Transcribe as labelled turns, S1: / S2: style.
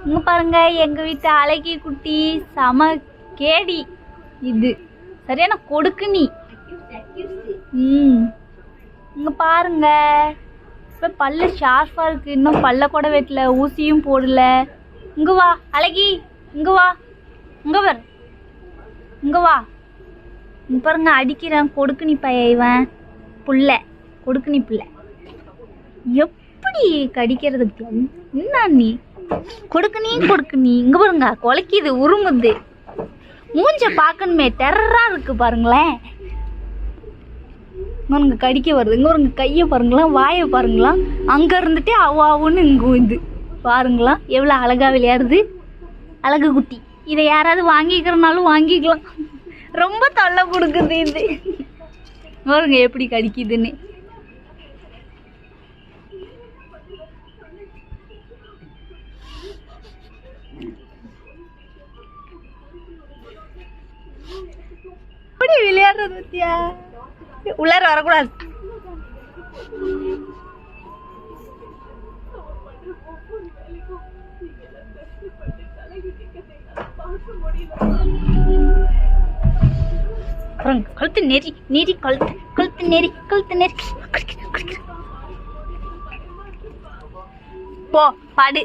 S1: இங்க பாருங்க, எங்க வீட்டு அழகி குட்டி சம கேடி. இது சரியான கொடுக்கு நீ. இங்க பாருங்க, இப்ப பல்லு ஷார்ப்பா இருக்கு. இன்னும் பல்ல கூட வெட்டல, ஊசியும் போடல. இங்க வா அழகி, இங்க வா, இங்க வர, இங்க வா. இங்க பாருங்க, அடிக்கிறான் கொடுக்குனி பையன் இவன். புள்ள கொடுக்குனி புள்ள எப்படி கடிக்கிறது? என்ன நீ கொடுக்குனி கொடுக்குனி? இங்க பாருங்க, கொலைக்குது, உருமுது. மூஞ்ச பார்க்கணுமே, டெரரா இருக்கு பாருங்களேன். இங்க கடிக்க வருது. இங்க பாருங்க, கையை பாருங்களா, வாயை பாருங்களா. அங்க இருந்துட்டே அவாவுன்னு இங்க வந்து பாருங்களா, எவ்வளவு அழகா விளையாடுது. அழகு குட்டி. இதை யாராவது வாங்கிக்கிறனாலும் வாங்கிக்கலாம். ரொம்ப தொல்லை கொடுக்குது இது. பாருங்க எப்படி கடிக்குதுன்னு. எப்படி விளையாடுறது பத்தியா? உள்ளார வரக்கூடாது. கழுத்து நெறி நெறி, கழுத்து கழுத்து நெறி, கழுத்து நெறி. போ பாடு.